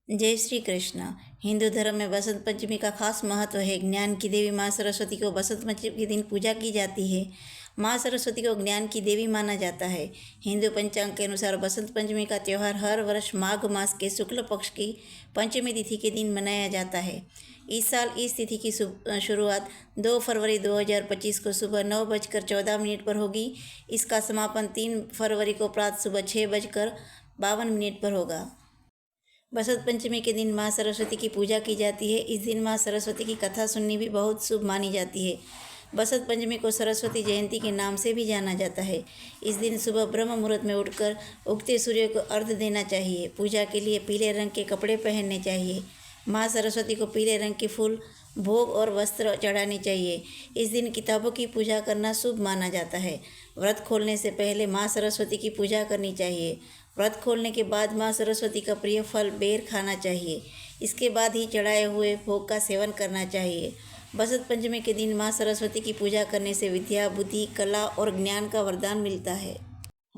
जय श्री कृष्ण। हिंदू धर्म में बसंत पंचमी का खास महत्व है। ज्ञान की देवी माँ सरस्वती को बसंत पंचमी के दिन पूजा की जाती है। माँ सरस्वती को ज्ञान की देवी माना जाता है। हिंदू पंचांग के अनुसार बसंत पंचमी का त्यौहार हर वर्ष माघ मास के शुक्ल पक्ष की पंचमी तिथि के दिन मनाया जाता है। इस साल इस तिथि की शुरुआत 2 फरवरी 2025 को सुबह 9:14 पर होगी। इसका समापन 3 फरवरी को प्रातः सुबह 6:52 पर होगा। बसंत पंचमी के दिन माँ सरस्वती की पूजा की जाती है। इस दिन माँ सरस्वती की कथा सुननी भी बहुत शुभ मानी जाती है। बसंत पंचमी को सरस्वती जयंती के नाम से भी जाना जाता है। इस दिन सुबह ब्रह्म मुहूर्त में उठकर उगते सूर्य को अर्घ्य देना चाहिए। पूजा के लिए पीले रंग के कपड़े पहनने चाहिए। माँ सरस्वती को पीले रंग के फूल, भोग और वस्त्र चढ़ाने चाहिए। इस दिन किताबों की पूजा करना शुभ माना जाता है। व्रत खोलने से पहले माँ सरस्वती की पूजा करनी चाहिए। व्रत खोलने के बाद माँ सरस्वती का प्रिय फल बेर खाना चाहिए। इसके बाद ही चढ़ाए हुए भोग का सेवन करना चाहिए। बसंत पंचमी के दिन माँ सरस्वती की पूजा करने से विद्या, बुद्धि, कला और ज्ञान का वरदान मिलता है।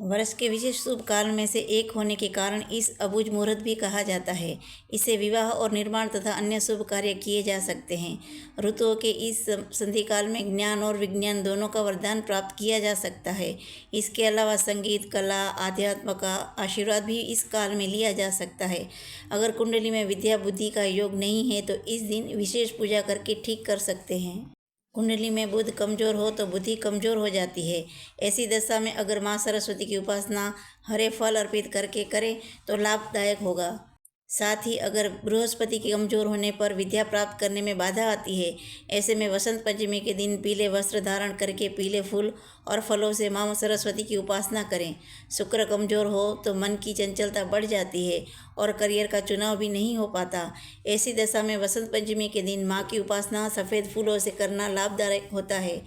वर्ष के विशेष शुभ काल में से एक होने के कारण इस अबुझ मुहूर्त भी कहा जाता है। इससे विवाह और निर्माण तथा अन्य शुभ कार्य किए जा सकते हैं। ऋतुओं के इस संधि काल में ज्ञान और विज्ञान दोनों का वरदान प्राप्त किया जा सकता है। इसके अलावा संगीत, कला, आध्यात्म का आशीर्वाद भी इस काल में लिया जा सकता है। अगर कुंडली में विद्या, बुद्धि का योग नहीं है तो इस दिन विशेष पूजा करके ठीक कर सकते हैं। कुंडली में बुध कमजोर हो तो बुद्धि कमजोर हो जाती है। ऐसी दशा में अगर माँ सरस्वती की उपासना हरे फल अर्पित करके करें तो लाभदायक होगा। साथ ही अगर बृहस्पति के कमजोर होने पर विद्या प्राप्त करने में बाधा आती है, ऐसे में वसंत पंचमी के दिन पीले वस्त्र धारण करके पीले फूल और फलों से माँ सरस्वती की उपासना करें। शुक्र कमजोर हो तो मन की चंचलता बढ़ जाती है और करियर का चुनाव भी नहीं हो पाता। ऐसी दशा में वसंत पंचमी के दिन माँ की उपासना सफ़ेद फूलों से करना लाभदायक होता है।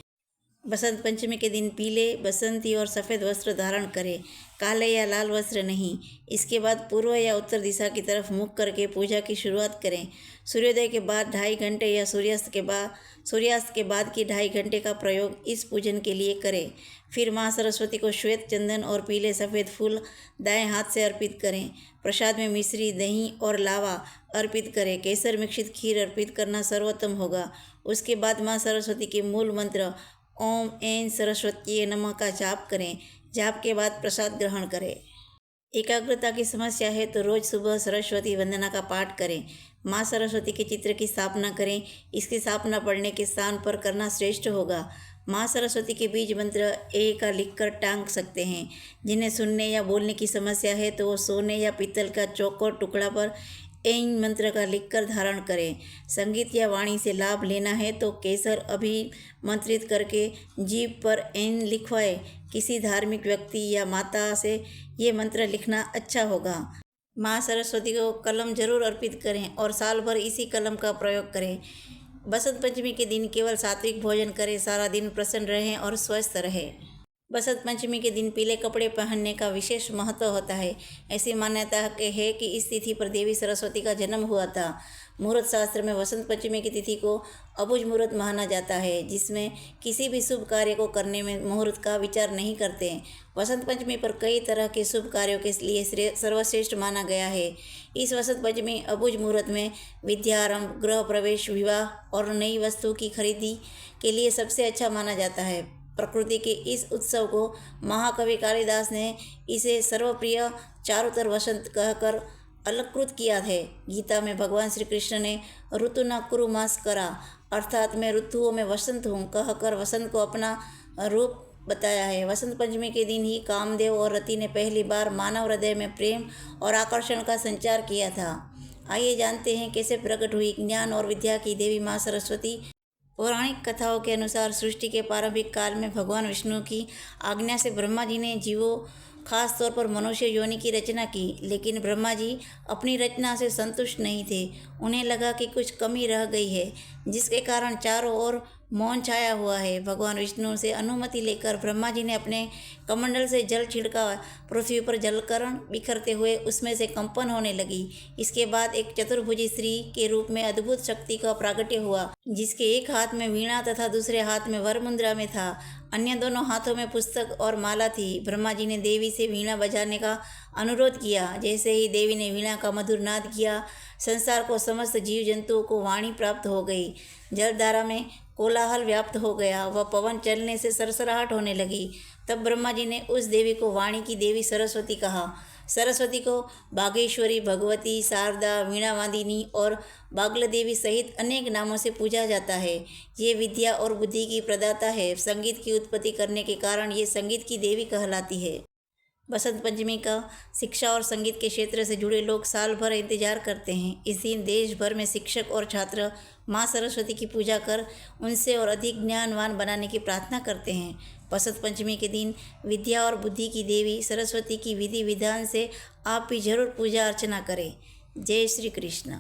बसंत पंचमी के दिन पीले, बसंती और सफ़ेद वस्त्र धारण करें, काले या लाल वस्त्र नहीं। इसके बाद पूर्व या उत्तर दिशा की तरफ मुख करके पूजा की शुरुआत करें। सूर्योदय के बाद 2.5 घंटे या सूर्यास्त के बाद की 2.5 घंटे का प्रयोग इस पूजन के लिए करें। फिर माँ सरस्वती को श्वेत चंदन और पीले सफ़ेद फूल दाएं हाथ से अर्पित करें। प्रसाद में मिश्री, दही और लावा अर्पित करें। केसर मिश्रित खीर अर्पित करना सर्वोत्तम होगा। उसके बाद माँ सरस्वती के मूल मंत्र ओम ऐं सरस्वती नमः का जाप करें। जाप के बाद प्रसाद ग्रहण करें। एकाग्रता की समस्या है तो रोज सुबह सरस्वती वंदना का पाठ करें। माँ सरस्वती के चित्र की स्थापना करें। इसकी स्थापना पढ़ने के स्थान पर करना श्रेष्ठ होगा। माँ सरस्वती के बीज मंत्र ए का लिखकर टांग सकते हैं। जिन्हें सुनने या बोलने की समस्या है तो वो सोने या पीतल का चौकोर टुकड़ा पर ऐं मंत्र का लिखकर धारण करें। संगीत या वाणी से लाभ लेना है तो केसर अभिमंत्रित करके जीभ पर ऐं लिखवाए। किसी धार्मिक व्यक्ति या माता से ये मंत्र लिखना अच्छा होगा। माँ सरस्वती को कलम जरूर अर्पित करें और साल भर इसी कलम का प्रयोग करें। बसंत पंचमी के दिन केवल सात्विक भोजन करें। सारा दिन प्रसन्न रहें और स्वस्थ रहें। बसंत पंचमी के दिन पीले कपड़े पहनने का विशेष महत्व होता है। ऐसी मान्यता है कि इस तिथि पर देवी सरस्वती का जन्म हुआ था। मुहूर्त शास्त्र में वसंत पंचमी की तिथि को अबुझ मुहूर्त माना जाता है, जिसमें किसी भी शुभ कार्य को करने में मुहूर्त का विचार नहीं करते। वसंत पंचमी पर कई तरह के शुभ कार्यों के लिए सर्वश्रेष्ठ माना गया है। इस वसंत पंचमी अबुझ मुहूर्त में विद्यारंभ, गृह प्रवेश, विवाह और नई वस्तु की खरीदी के लिए सबसे अच्छा माना जाता है। प्रकृति के इस उत्सव को महाकवि कालिदास ने इसे सर्वप्रिय चारुतर वसंत कहकर अलंकृत किया है। गीता में भगवान श्री कृष्ण ने ऋतु न कुरु मास करा, अर्थात मैं ऋतुओं में वसंत हूँ कहकर वसंत को अपना रूप बताया है। वसंत पंचमी के दिन ही कामदेव और रति ने पहली बार मानव हृदय में प्रेम और आकर्षण का संचार किया था। आइए जानते हैं कैसे प्रकट हुई ज्ञान और विद्या की देवी माँ सरस्वती। पौराणिक कथाओं के अनुसार सृष्टि के प्रारंभिक काल में भगवान विष्णु की आज्ञा से ब्रह्मा जी ने जीवों, खास तौर पर मनुष्य योनि की रचना की। लेकिन ब्रह्मा जी अपनी रचना से संतुष्ट नहीं थे। उन्हें लगा कि कुछ कमी रह गई है, जिसके कारण चारों ओर मौन छाया हुआ है। भगवान विष्णु से अनुमति लेकर ब्रह्मा जी ने अपने कमंडल से जल छिड़का। पृथ्वी पर जलकण बिखरते हुए उसमें से कंपन होने लगी। इसके बाद एक चतुर्भुजी स्त्री के रूप में अद्भुत शक्ति का प्रागट्य हुआ, जिसके एक हाथ में वीणा तथा दूसरे हाथ में वर मुद्रा में था। अन्य दोनों हाथों में पुस्तक और माला थी। ब्रह्मा जी ने देवी से वीणा बजाने का अनुरोध किया। जैसे ही देवी ने वीणा का मधुर नाद किया, संसार को समस्त जीव जंतुओं को वाणी प्राप्त हो गई। जलधारा में कोलाहल व्याप्त हो गया। वह पवन चलने से सरसराहट होने लगी। तब ब्रह्मा जी ने उस देवी को वाणी की देवी सरस्वती कहा। सरस्वती को बागेश्वरी, भगवती, शारदा, वीणावादिनी और बागल देवी सहित अनेक नामों से पूजा जाता है। ये विद्या और बुद्धि की प्रदाता है। संगीत की उत्पत्ति करने के कारण ये संगीत की देवी कहलाती है। बसंत पंचमी का शिक्षा और संगीत के क्षेत्र से जुड़े लोग साल भर इंतजार करते हैं। इस दिन देश भर में शिक्षक और छात्र माँ सरस्वती की पूजा कर उनसे और अधिक ज्ञानवान बनाने की प्रार्थना करते हैं। बसंत पंचमी के दिन विद्या और बुद्धि की देवी सरस्वती की विधि विधान से आप भी जरूर पूजा अर्चना करें। जय श्री कृष्ण।